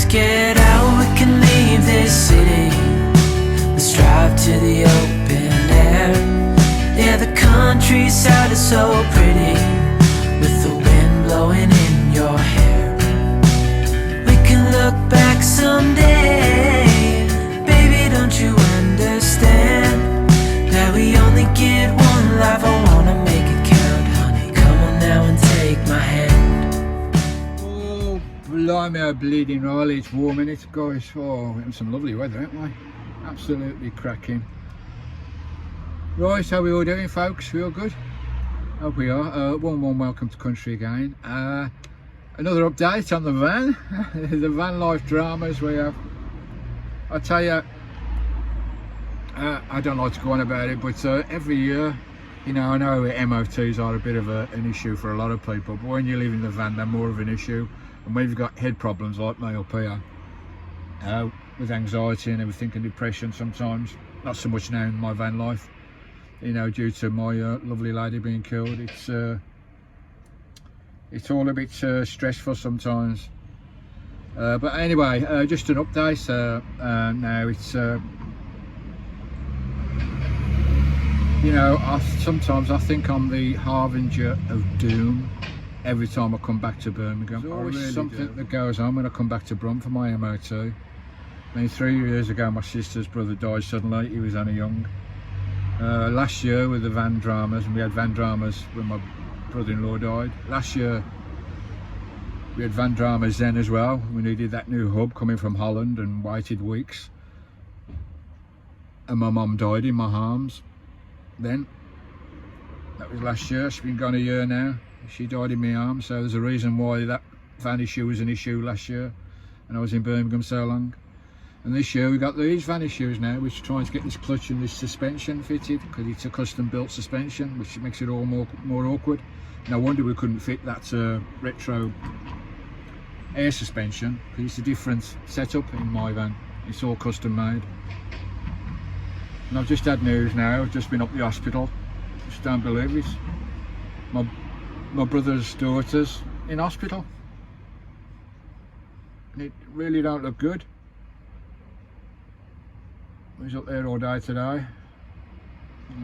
get out, we can leave this city. Let's drive to the open air. Yeah, the countryside is so pretty, with the wind blowing in your hair. We can look back someday, baby, don't you understand that we only get one life? I wanna make it count, honey, come on now and take my hand. Oh, blimey, oh bleeding roll, it's warm in it, guys. Oh, we're having some lovely weather, aren't we? Absolutely cracking. Right, how are we all doing, folks? We all good? Hope we are. Warm welcome to country again. Another update on the van. The van life dramas we have. I tell you, I don't like to go on about it, but every year, you know, I know MOTs are a bit of an issue for a lot of people, but when you live in the van, they're more of an issue. And when you've got head problems like me up here, with anxiety and everything, and depression sometimes, not so much now in my van life, you know, due to my lovely lady being killed, it's all a bit stressful sometimes. But anyway, just an update. Now it's you know, sometimes I think I'm the harbinger of doom every time I come back to Birmingham. There's always really something that goes on when I come back to Brum for my MOT. I mean, 3 years ago my sister's brother died suddenly. He was only young. Last year with the van dramas, and we had van dramas when my brother-in-law died. Last year we had van dramas then as well. We needed that new hub coming from Holland and waited weeks. And my mum died in my arms then. That was last year. She's been gone a year now. She died in my arms, so there's a reason why that van issue was an issue last year and I was in Birmingham so long. And this year we got these van issues now, which are trying to get this clutch and this suspension fitted, because it's a custom built suspension, which makes it all more awkward. No wonder we couldn't fit that retro air suspension, because it's a different setup in my van. It's all custom made. And I've just had news now. I've just been up the hospital. Just don't believe it. My brother's daughter's in hospital. And it really don't look good. He's up there all day today.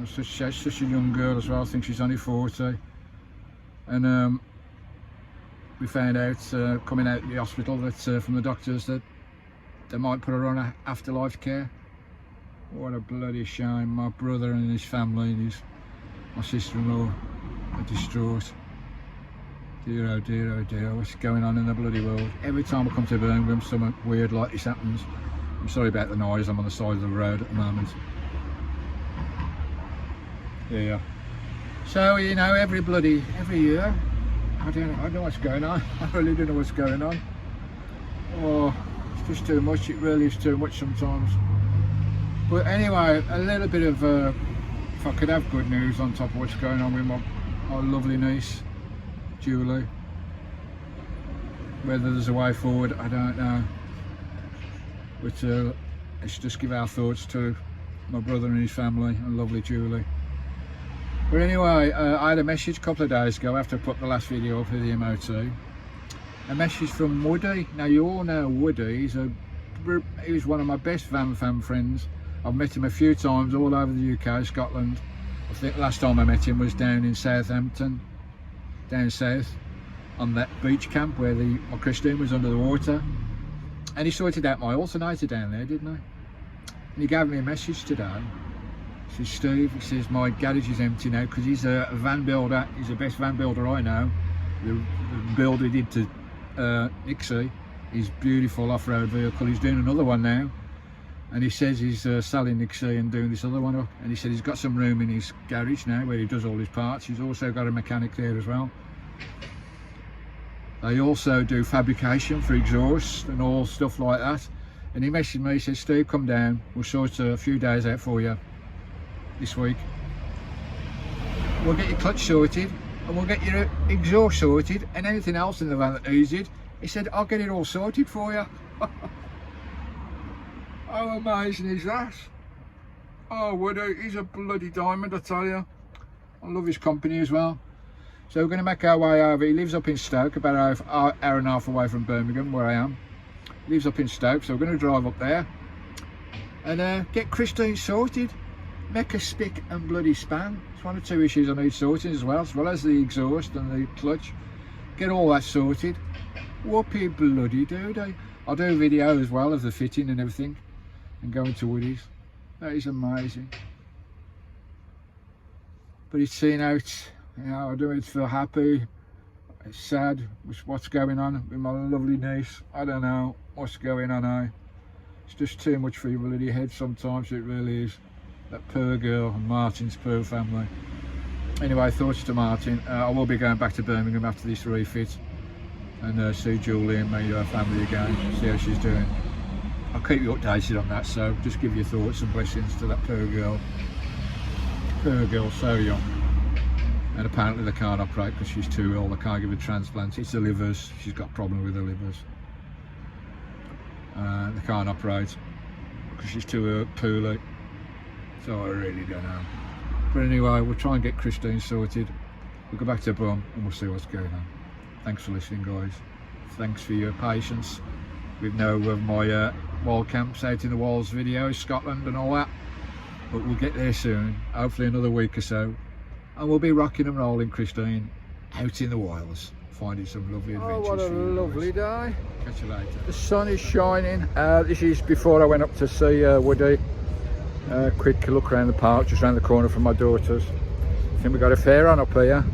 She's such a young girl as well. I think she's only 40. And we found out coming out of the hospital that from the doctors that they might put her on afterlife care. What a bloody shame. My brother and his family and my sister-in-law are distraught. Dear oh dear oh dear, what's going on in the bloody world? Every time I come to Birmingham something weird like this happens. I'm sorry about the noise, I'm on the side of the road at the moment. Yeah. So, you know, every year, I don't know what's going on. I really don't know what's going on. Oh, it's just too much, it really is too much sometimes. But anyway, a little bit of, if I could have good news on top of what's going on with my lovely niece, Julie. Whether there's a way forward, I don't know. But let's just give our thoughts to my brother and his family and lovely Julie. But anyway, I had a message a couple of days ago after I put the last video up for the MOT. A message from Woody. Now you all know Woody. He was one of my best Fanfam friends. I've met him a few times all over the UK, Scotland. I think last time I met him was down in Southampton, down south, on that beach camp where my Christine was under the water. And he sorted out my alternator down there, didn't he? And he gave me a message today. He says, Steve, he says, my garage is empty now, because he's a van builder. He's the best van builder I know. The build he did to xxxx, his beautiful off-road vehicle. He's doing another one now. And he says he's selling xxxx and doing this other one up. And he said he's got some room in his garage now where he does all his parts. He's also got a mechanic there as well. They also do fabrication for exhaust and all stuff like that. And he messaged me, he said, Steve, come down, we'll sort a few days out for you this week. We'll get your clutch sorted and we'll get your exhaust sorted and anything else in the van that needs it. He said, I'll get it all sorted for you. How amazing is that? Oh, Woody, he's a bloody diamond, I tell you. I love his company as well. So we're going to make our way over. He lives up in Stoke, about an hour and a half away from Birmingham, where I am. lives up in Stoke, so we're going to drive up there and get Chritines sorted. Make a spick and bloody span. It's one or two issues I need sorting as well as the exhaust and the clutch. Get all that sorted. Whoopie bloody doody. I'll do a video as well of the fitting and everything and going to Woody's. That is amazing. But it's seen out, you know, I do it feel happy. It's sad with what's going on with my lovely niece. I don't know what's going on now. It's just too much for your bloody head sometimes, it really is. That poor girl and Martin's poor family. Anyway, thoughts to Martin. I will be going back to Birmingham after this refit and see Julie and meet her family again, see how she's doing. I'll keep you updated on that, so just give your thoughts and blessings to that poor girl. Poor girl, so young. And apparently they can't operate because she's too ill. They can't give her transplants. It's the livers. She's got a problem with her livers. They can't operate because she's too poorly. So I really don't know. But anyway, we'll try and get Chritines sorted. We'll go back to Brum and we'll see what's going on. Thanks for listening, guys. Thanks for your patience with no of my wall camps out in the walls videos, Scotland and all that. But we'll get there soon, hopefully another week or so. And we'll be rocking and rolling Chritine out in the wilds, finding some lovely adventures. Oh, what a lovely day. Catch you later. The sun is shining. This is before I went up to see Woody. Quick look around the park, just around the corner from my daughter's. I think we've got a fair on up here.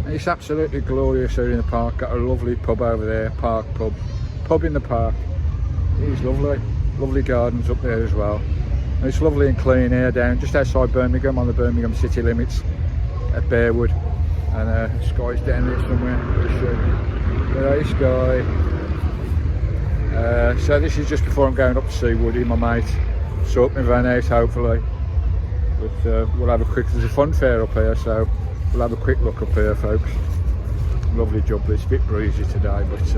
And it's absolutely glorious here in the park. Got a lovely pub over there, park pub. Pub in the park. It is lovely. Lovely gardens up there as well. And it's lovely and clean here down just outside Birmingham on the Birmingham city limits at Bearwood. And Skye's down there somewhere. There is Skye. So this is just before I'm going up to see Woody, my mate. Sort my van out hopefully. But we'll have a quick, there's a Funfair up here, so we'll have a quick look up here, folks. Lovely job, it's a bit breezy today, but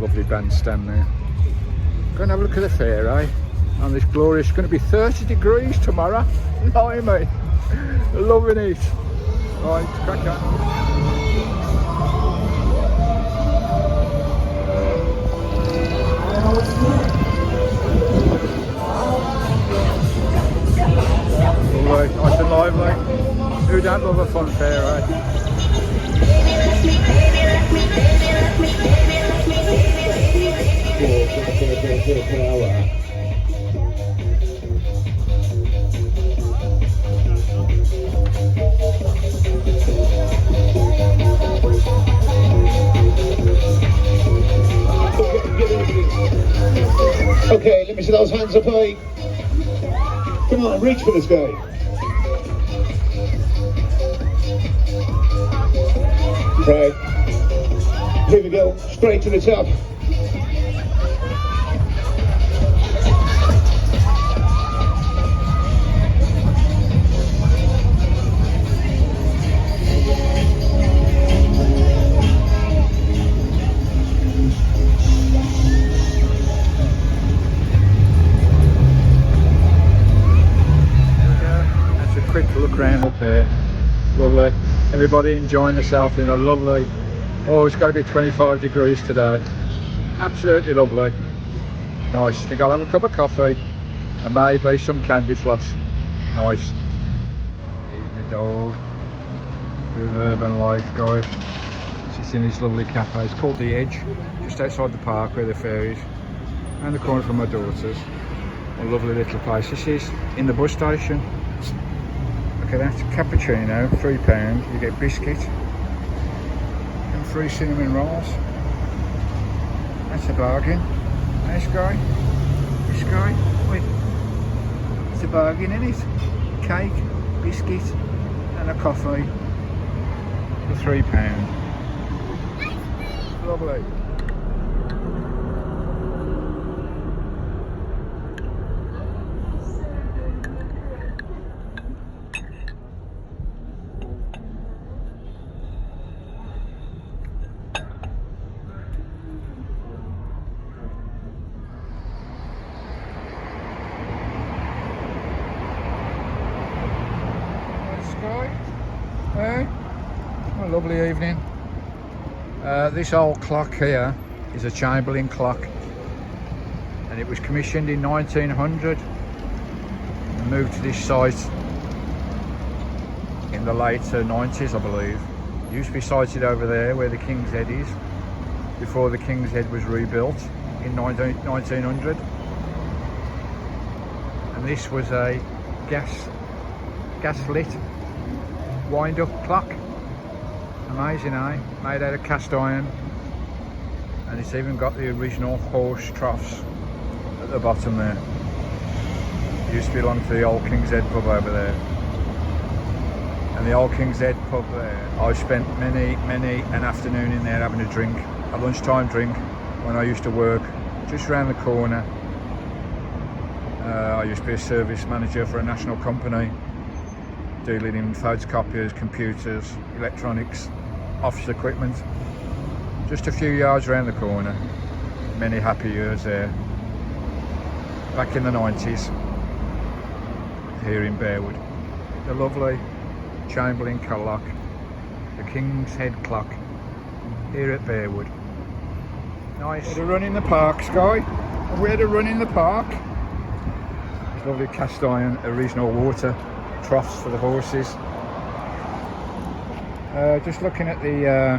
lovely bandstand there. Go and have a look at the fair, eh? On this glorious, it's going to be 30 degrees tomorrow. Blimey, loving it. Right, crack on. Lovely, nice and lively. Who don't love a fun fair, eh? Okay, let me see those hands up high. Come on, reach for this guy. Right. Here we go, straight to the top. Around up there, lovely. Everybody enjoying themselves in a lovely, oh, it's got to be 25 degrees today. Absolutely lovely. Nice. I think I'll have a cup of coffee and maybe some candy floss. Nice. Eating the dog. Urban life, guys. Sits in this lovely cafe. It's called The Edge, just outside the park where the fair is. Around the corner from my daughter's. A lovely little place. This is in the bus station. Look at that, cappuccino, £3, you get biscuit and 3 cinnamon rolls. That's a bargain. Nice guy. This guy, wait. It's a bargain, isn't it? Cake, biscuit and a coffee for £3. Lovely. A lovely evening. This old clock here is a Chamberlain clock. and it was commissioned in 1900 and moved to this site in the late 90s, I believe. It used to be sited over there where the King's Head is, before the King's Head was rebuilt in 1900. And this was a gas lit wind-up clock. Amazing, eh? Made out of cast iron, and it's even got the original horse troughs at the bottom there. It used to belong to the old King's Head pub over there. And the old King's Head pub there, I spent many an afternoon in there having a drink, a lunchtime drink, when I used to work just around the corner. I used to be a service manager for a national company, dealing in photocopiers, computers, electronics, office equipment. Just a few yards around the corner. Many happy years there. Back in the 90s, here in Bearwood. The lovely Chamberlain clock, the King's Head clock, here at Bearwood. Nice. We had a run in the park, Skye. We had a run in the park. Lovely cast iron original water troughs for the horses. Just looking at the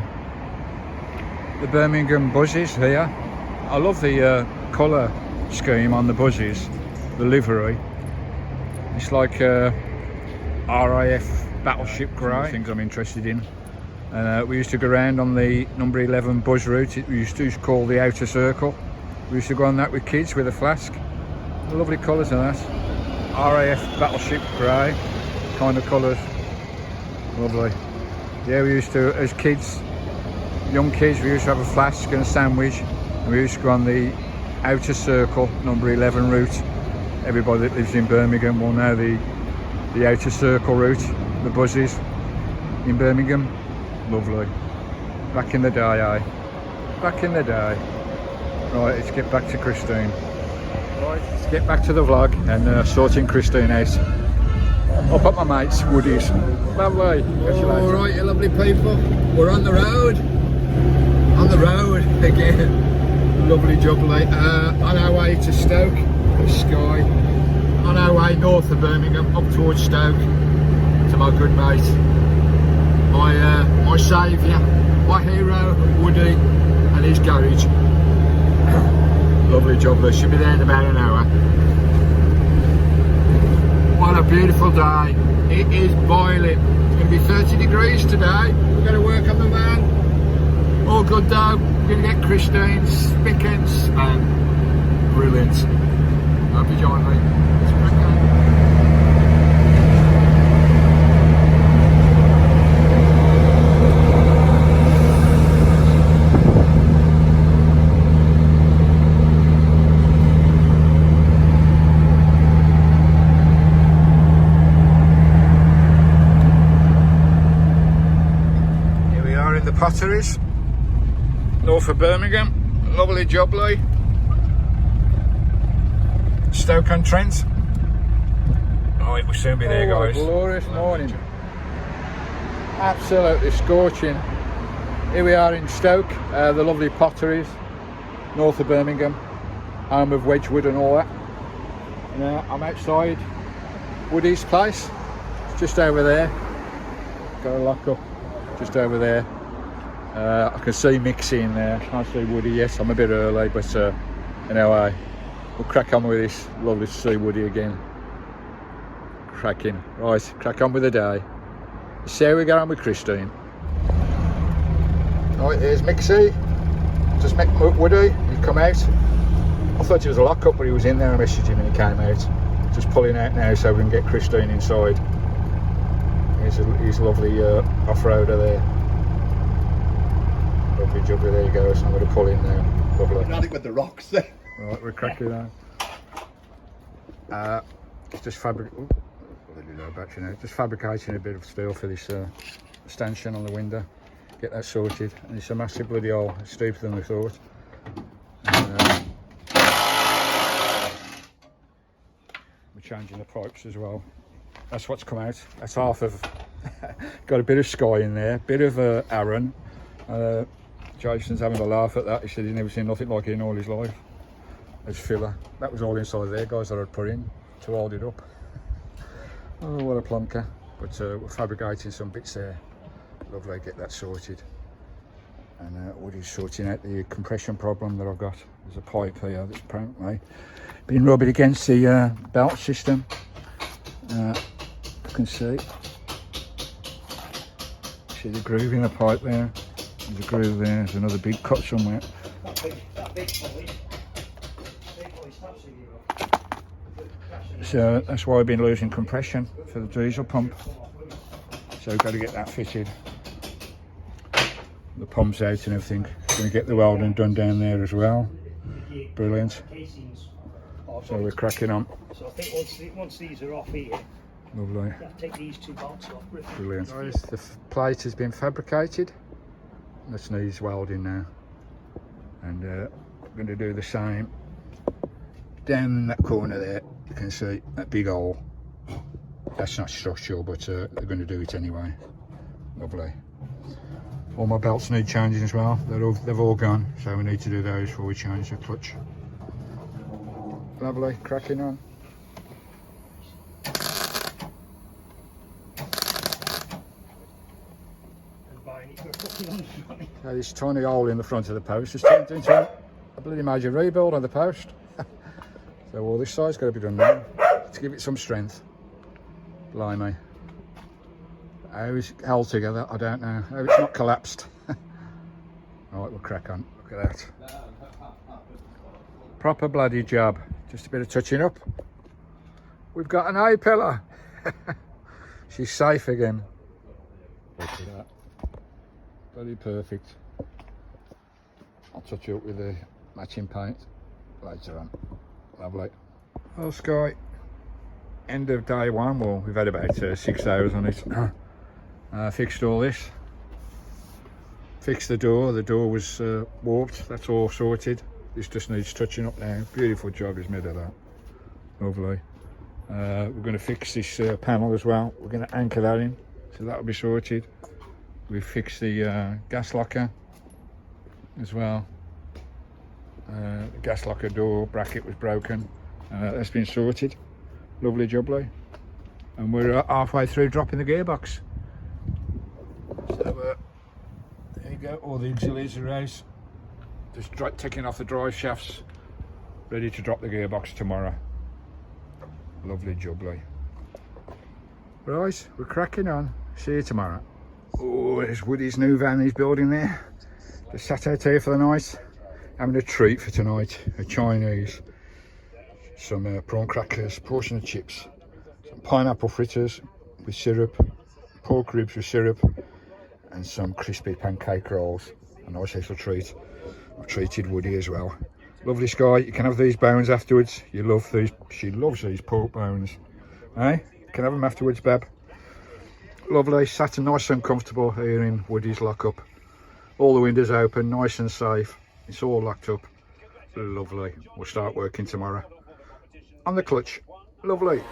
Birmingham buses here. I love the colour scheme on the buses, the livery. It's like RAF battleship grey. Things I'm interested in. We used to go around on the number 11 bus route. We used to call the outer circle. We used to go on that with kids with a flask. The lovely colours of that. RAF battleship grey kind of colours. Lovely. Yeah, we used to, as kids, young kids, we used to have a flask and a sandwich, and we used to go on the outer circle number 11 route. Everybody that lives in Birmingham will know the outer circle route, the buses in Birmingham. Lovely. Back in the day, eh? Back in the day. Right, let's get back to Christine. Right, let's get back to the vlog and sorting Christine out. Up at my mate's Woodies. Lovely. Alright, you lovely people. We're on the road. On the road again. Lovely jubbly. On our way to Stoke, Skye. On our way north of Birmingham, up towards Stoke, to my good mate, my saviour, my hero, Woody, and his garage. Lovely jubbly. Should be there in about an hour. What a beautiful day. It is boiling. It's going to be 30 degrees today. We're going to work on the van. All good though. We're going to get Christine spick and span. Brilliant. Hope you join me. Let's crack on. Potteries, north of Birmingham. Lovely jubbly. Stoke-on-Trent. Oh, it will soon be there, guys. Glorious morning. Absolutely scorching. Here we are in Stoke, the lovely Potteries, north of Birmingham, home of Wedgwood and all that. Now I'm outside Woody's place. It's just over there. Got a lock up just over there. I can see Mixie in there. Can't see Woody yet. I'm a bit early, but anyway, we'll crack on with this. Lovely to see Woody again. Cracking. Right, crack on with the day. Let's see how we get on with Christine. Right, there's Mixie. Just met Woody. He'd come out. I thought it was a lock-up, but he was in there. I messaged him and he came out. Just pulling out now so we can get Christine inside. He's a lovely off-roader there. Lovely jubbly, there you go, so I'm going to pull in now. Lovely. Not with the rocks there. Right, we're cracking on. Just fabricating a bit of steel for this stanchion on the window. Get that sorted, and it's a massive bloody hole. It's deeper than we thought. And, we're changing the pipes as well. That's what's come out. That's half of. Got a bit of Skye in there, bit of Aaron. Jason's having a laugh at that. He said he's never seen nothing like it in all his life. as filler. That was all inside there, guys, that I'd put in to hold it up. Oh, what a plonker. But we're fabricating some bits there. Lovely, get that sorted. And Woody's sorting out the compression problem that I've got. There's a pipe here that's apparently been rubbing against the belt system. You can see the groove in the pipe there. There's a groove there. There's another big cut somewhere. So that's why I've been losing compression for the diesel pump. So we've got to get that fitted. The pump's out and everything. Going to get the welding done down there as well. Brilliant. So we're cracking on. So I think once these are off here, lovely. take these 2 bolts off. Brilliant. The plate has been fabricated. This needs welding now. And we're going to do the same down in that corner there. You can see that big hole. That's not structural, but they're going to do it anyway. Lovely. All my belts need changing as well. They've all gone, so we need to do those before we change the clutch. Lovely, cracking on. So this tiny hole in the front of the post has turned into a bloody major rebuild on the post. So all this side's got to be done now to give it some strength. Blimey. How it's held together, I don't know. How it's not collapsed. Right, we'll crack on. Look at that. Proper bloody job. Just a bit of touching up. We've got an A-pillar. She's safe again. Look at that. Bloody perfect. I'll touch you up with the matching paint later on. Lovely. Well, Skye, end of day one. Well, we've had about 6 hours on it. Fixed all this. Fixed the door was warped. That's all sorted. This just needs touching up now. Beautiful job is made of that. Lovely. We're going to fix this panel as well. We're going to anchor that in, so that'll be sorted. We've fixed the gas locker as well. The gas locker door bracket was broken. That's been sorted. Lovely jubbly. And we're halfway through dropping the gearbox. So there you go, all the auxiliaries are out. Just taking off the drive shafts, ready to drop the gearbox tomorrow. Lovely jubbly. Right, we're cracking on. See you tomorrow. Oh, there's Woody's new van he's building there. Just sat out here for the night, having a treat for tonight. A Chinese, some prawn crackers, portion of chips, some pineapple fritters with syrup, pork ribs with syrup, and some crispy pancake rolls. A nice little treat. I've treated Woody as well. Lovely Skye, you can have these bones afterwards. You love these, she loves these pork bones. Eh? You can have them afterwards, Bab. Lovely, sat nice and comfortable here in Woody's lockup. All the windows open, nice and safe. It's all locked up. Lovely. We'll start working tomorrow. On the clutch. Lovely.